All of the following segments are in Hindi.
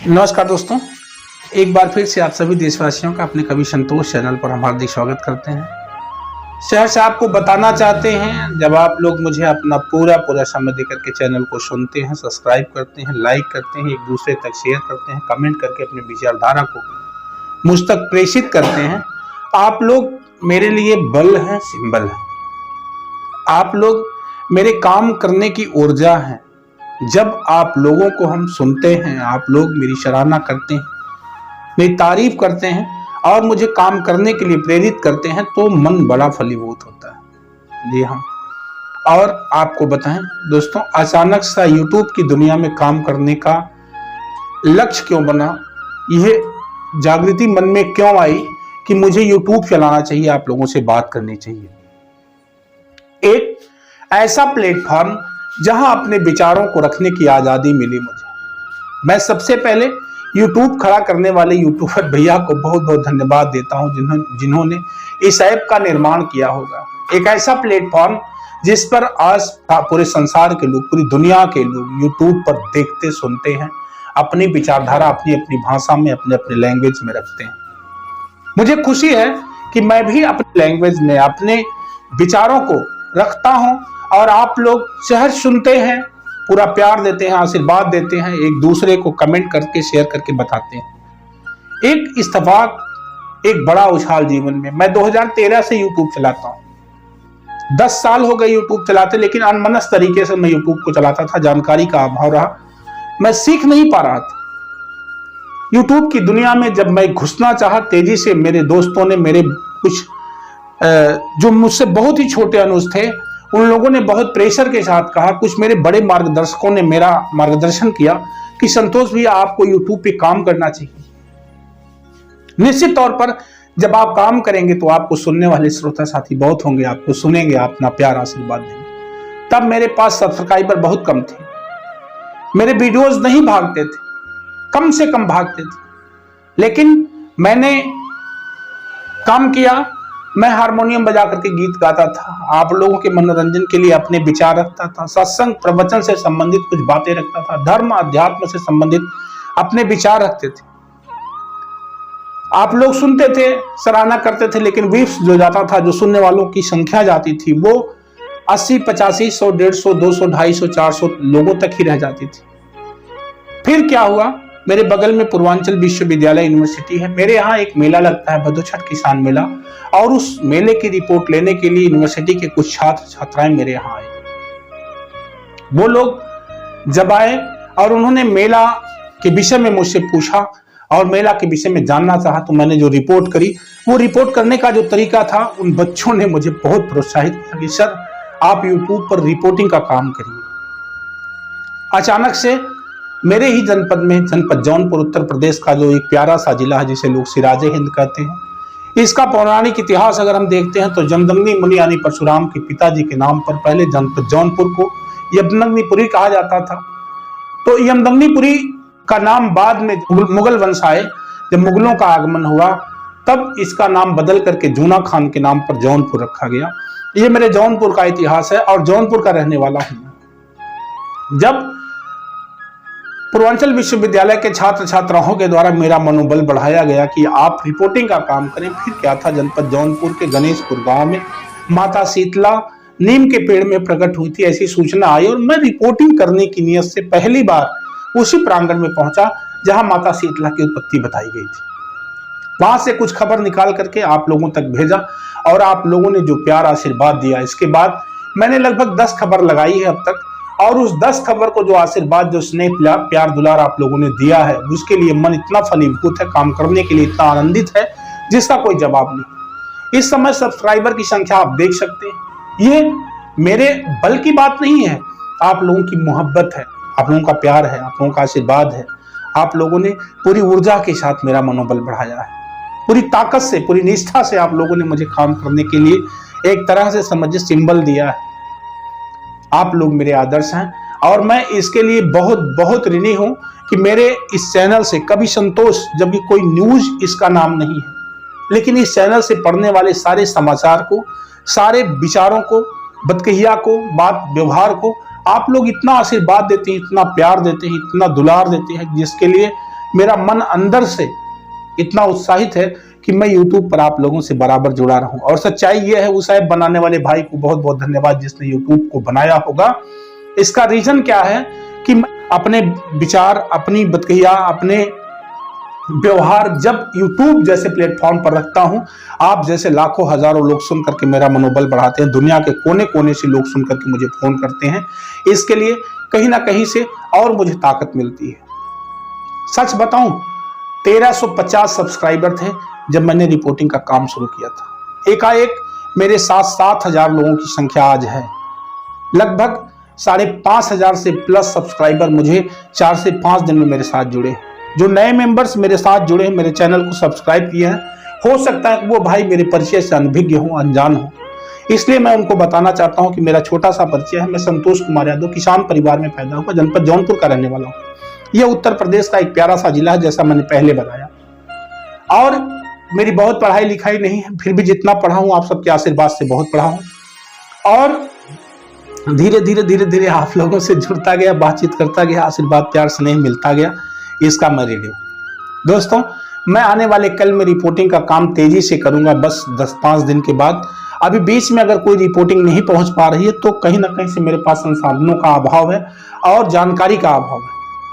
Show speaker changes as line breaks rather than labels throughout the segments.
नमस्कार दोस्तों, एक बार फिर से आप सभी देशवासियों का अपने कवि संतोष चैनल पर हम हार्दिक स्वागत करते हैं। शहर से आपको बताना चाहते हैं, जब आप लोग मुझे अपना पूरा समय देकर के चैनल को सुनते हैं, सब्सक्राइब करते हैं, लाइक करते हैं, एक दूसरे तक शेयर करते हैं, कमेंट करके अपने विचारधारा को मुझ तक प्रेषित करते हैं, आप लोग मेरे लिए बल है, सिंबल है। आप लोग मेरे काम करने की ऊर्जा है। जब आप लोगों को हम सुनते हैं, आप लोग मेरी सराहना करते हैं, मेरी तारीफ करते हैं और मुझे काम करने के लिए प्रेरित करते हैं, तो मन बड़ा फलीभूत होता है। जी हाँ, और आपको बताएं दोस्तों, अचानक सा यूट्यूब की दुनिया में काम करने का लक्ष्य क्यों बना, यह जागृति मन में क्यों आई कि मुझे यूट्यूब चलाना चाहिए, आप लोगों से बात करनी चाहिए। एक ऐसा प्लेटफॉर्म जहां अपने विचारों को रखने की आजादी मिली मुझे। मैं सबसे पहले यूट्यूब खड़ा करने वाले यूट्यूबर भैया को बहुत बहुत धन्यवाद देता हूं, जिन्होंने इस ऐप का निर्माण किया होगा। एक ऐसा प्लेटफॉर्म जिस पर आज पूरे संसार के लोग, पूरी दुनिया के लोग यूट्यूब पर देखते सुनते हैं, अपनी विचारधारा अपनी अपनी भाषा में, अपने अपने लैंग्वेज में रखते हैं। मुझे खुशी है कि मैं भी अपनी लैंग्वेज में अपने विचारों को रखता हूं और आप लोग शहर सुनते हैं, पूरा प्यार देते हैं, आशीर्वाद देते हैं, एक दूसरे को कमेंट करके शेयर करके बताते हैं। एक इत्तेफाक, एक बड़ा उछाल जीवन में। मैं 2013 से यूट्यूब चलाता हूं, 10 साल हो गए यूट्यूब चलाते, लेकिन अनमनस तरीके से मैं यूट्यूब को चलाता था। जानकारी का अभाव रहा, मैं सीख नहीं पा रहा था। यूट्यूब की दुनिया में जब मैं घुसना चाहा, तेजी से मेरे दोस्तों ने, मेरे कुछ जो मुझसे बहुत ही छोटे अनुज थे, उन लोगों ने बहुत प्रेशर के साथ कहा, कुछ मेरे बड़े मार्गदर्शकों ने मेरा मार्गदर्शन किया कि संतोष भैया आपको यूट्यूब पे काम करना चाहिए। निश्चित तौर पर जब आप काम करेंगे तो आपको सुनने वाले श्रोता साथी बहुत होंगे, आपको सुनेंगे, अपना प्यार आशीर्वाद देंगे। तब मेरे पास सब्सक्राइबर बहुत कम थे, मेरे वीडियोज नहीं भागते थे, कम से कम भागते थे, लेकिन मैंने काम किया। मैं हारमोनियम बजा करके गीत गाता था, आप लोगों के मनोरंजन के लिए अपने विचार रखता था, सत्संग प्रवचन से संबंधित कुछ बातें रखता था, धर्म अध्यात्म से संबंधित अपने विचार रखते थे। आप लोग सुनते थे, सराहना करते थे, लेकिन व्यूज जो जाता था, जो सुनने वालों की संख्या जाती थी, वो 80, 85, 100, 150, 200, 250, 400 लोगों तक ही रह जाती थी। फिर क्या हुआ, मेरे बगल में पूर्वांचल विश्वविद्यालय यूनिवर्सिटी है, मेरे यहाँ एक मेला लगता है, भदोछठ किसान मेला, और उस मेले की रिपोर्ट लेने के लिए यूनिवर्सिटी के कुछ छात्र छात्राएं मेरे यहाँ आए। वो लोग जब आए और उन्होंने मेला के विषय में मुझसे पूछा और मेला के विषय में जानना चाहा, तो मैंने जो रिपोर्ट करी, वो रिपोर्ट करने का जो तरीका था, उन बच्चों ने मुझे बहुत प्रोत्साहित किया कि सर आप यूट्यूब पर रिपोर्टिंग का काम करिए। अचानक से मेरे ही जनपद में, जनपद जौनपुर, उत्तर प्रदेश का जो एक प्यारा सा जिला है जिसे लोग सिराजे हिंद कहते हैं, इसका पौराणिक इतिहास अगर हम देखते हैं तो जमदग्नि मुनि यानी परशुराम के पिताजी के नाम पर पहले जनपद जौनपुर को यमदग्निपुरी कहा जाता था। तो यमदग्निपुरी का नाम बाद में मुगल वंश आए, जब मुगलों का आगमन हुआ तब इसका नाम बदल करके जूना खान के नाम पर जौनपुर रखा गया। ये मेरे जौनपुर का इतिहास है और जौनपुर का रहने वाला हूं। जब पूर्वांचल विश्वविद्यालय के छात्र छात्राओं के द्वारा मेरा मनोबल बढ़ाया गया कि आप रिपोर्टिंग का काम करें, फिर क्या था, जनपद जौनपुर के गणेशपुर गांव में माता शीतला नीम के पेड़ में प्रकट हुई थी, ऐसी सूचना आई और मैं रिपोर्टिंग करने की नियत से पहली बार उसी प्रांगण में पहुंचा जहां माता शीतला की उत्पत्ति बताई गई थी। वहां से कुछ खबर निकाल करके आप लोगों तक भेजा और आप लोगों ने जो प्यार आशीर्वाद दिया, इसके बाद मैंने लगभग 10 खबर लगाई है अब तक, और उस 10 खबर को जो आशीर्वाद, जो स्नेह, प्यार दुलार आप लोगों ने दिया है, उसके लिए मन इतना फलीभूत है, काम करने के लिए इतना आनंदित है जिसका कोई जवाब नहीं। इस समय सब्सक्राइबर की संख्या आप देख सकते हैं, ये मेरे बल की बात नहीं है, आप लोगों की मोहब्बत है, आप लोगों का प्यार है, आप लोगों का आशीर्वाद है। आप लोगों ने पूरी ऊर्जा के साथ मेरा मनोबल बढ़ाया है, पूरी ताकत से, पूरी निष्ठा से आप लोगों ने मुझे काम करने के लिए एक तरह से समझिए सिंबल दिया है। आप लोग मेरे आदर्श हैं और मैं इसके लिए बहुत बहुत ऋणी हूं कि मेरे इस चैनल से कभी संतोष, जबकि कोई न्यूज इसका नाम नहीं है, लेकिन इस चैनल से पढ़ने वाले सारे समाचार को, सारे विचारों को, बदकहिया को, बात व्यवहार को आप लोग इतना आशीर्वाद देते हैं, इतना प्यार देते हैं, इतना दुलार देते हैं, जिसके लिए मेरा मन अंदर से इतना उत्साहित है कि मैं YouTube पर आप लोगों से बराबर जुड़ा रहूं। और सच्चाई यह है, उस ऐप बनाने वाले भाई को बहुत बहुत धन्यवाद जिसने YouTube को बनाया होगा। इसका रीजन क्या है कि मैं अपने विचार, अपनी बतकहिया, अपने व्यवहार जब YouTube जैसे प्लेटफॉर्म पर रखता हूं, आप जैसे लाखों हजारों लोग सुन करके मेरा मनोबल बढ़ाते हैं, दुनिया के कोने कोने से लोग सुन करके मुझे फोन करते हैं, इसके लिए कहीं ना कहीं से और मुझे ताकत मिलती है। सच बताऊं, 1350 सब्सक्राइबर थे जब मैंने रिपोर्टिंग का काम शुरू किया था। एकाएक मेरे साथ 7,000 लोगों की संख्या आज है। लगभग 5,500 से प्लस सब्सक्राइबर मुझे 4 से 5 दिन में मेरे साथ जुड़े। जो नए मेंबर्स मेरे साथ जुड़े, मेरे चैनल को सब्सक्राइब किए हैं, हो सकता है कि वो भाई मेरे परिचय से अनभिज्ञ हो, अनजान हो, इसलिए मैं उनको बताना चाहता हूं कि मेरा छोटा सा परिचय है। मैं संतोष कुमार यादव किसान परिवार में पैदा हुआ, जनपद जौनपुर का रहने वाला हूं। यह उत्तर प्रदेश का एक प्यारा सा जिला है, जैसा मैंने पहले बताया। और मेरी बहुत पढ़ाई लिखाई नहीं है, फिर भी जितना पढ़ा हूं आप सबके आशीर्वाद से बहुत पढ़ा हूं। और धीरे धीरे धीरे धीरे आप लोगों से जुड़ता गया, बातचीत करता गया, आशीर्वाद प्यार स्नेह मिलता गया। इसका मैं ऋणी हूं। दोस्तों, मैं आने वाले कल में रिपोर्टिंग का काम तेजी से करूंगा, बस 10-5 दिन के बाद। अभी बीच में अगर कोई रिपोर्टिंग नहीं पहुंच पा रही है तो कहीं ना कहीं से मेरे पास संसाधनों का अभाव है और जानकारी का अभाव है।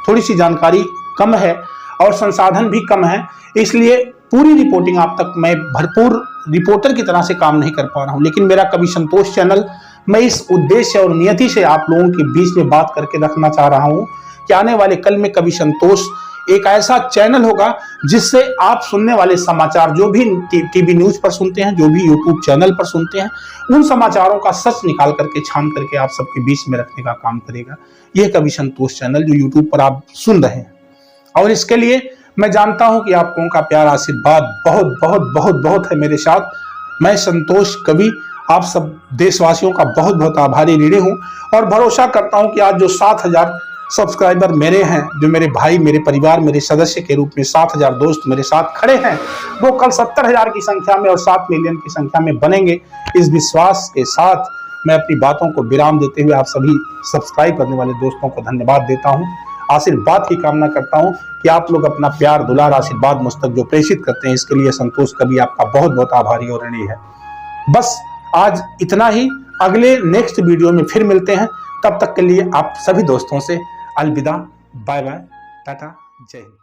थोड़ी सी जानकारी कम है और संसाधन भी कम है, इसलिए पूरी रिपोर्टिंग आप तक मैं भरपूर रिपोर्टर की तरह से काम नहीं कर पा रहा हूं। लेकिन मेरा कवि संतोष चैनल, मैं इस उद्देश्य और नियति से आप लोगों के बीच में बात करके रखना चाह रहा हूं कि आने वाले कल में कवि संतोष एक ऐसा चैनल होगा जिससे आप सुनने वाले समाचार, जो भी टीवी न्यूज पर सुनते हैं, जो भी यूट्यूब चैनल पर सुनते हैं, उन समाचारों का सच निकाल करके, छान करके आप सबके बीच में रखने का काम करेगा यह कवि संतोष चैनल, जो यूट्यूब पर आप सुन रहे हैं। और इसके लिए मैं जानता हूं कि आप लोगों का प्यार, आशीर्वाद बहुत बहुत बहुत बहुत है मेरे साथ। मैं संतोष कवि आप सब देशवासियों का बहुत बहुत आभारी ऋणी हूं और भरोसा करता हूं कि आज जो 7,000 सब्सक्राइबर मेरे हैं, जो मेरे भाई, मेरे परिवार, मेरे सदस्य के रूप में 7,000 दोस्त मेरे साथ खड़े हैं, वो कल 70,000 की संख्या में और 7 मिलियन की संख्या में बनेंगे। इस विश्वास के साथ मैं अपनी बातों को विराम देते हुए आप सभी सब्सक्राइब करने वाले दोस्तों को धन्यवाद देता हूं। आशीर्वाद की कामना करता हूं कि आप लोग अपना प्यार, दुलार, आशीर्वाद मुझ तक जो प्रेषित करते हैं, इसके लिए संतोष कवि आपका बहुत बहुत आभारी और ऋणी है। बस आज इतना ही। अगले नेक्स्ट वीडियो में फिर मिलते हैं। तब तक के लिए आप सभी दोस्तों से अलविदा, बाय बाय, टाटा, जय हिंद।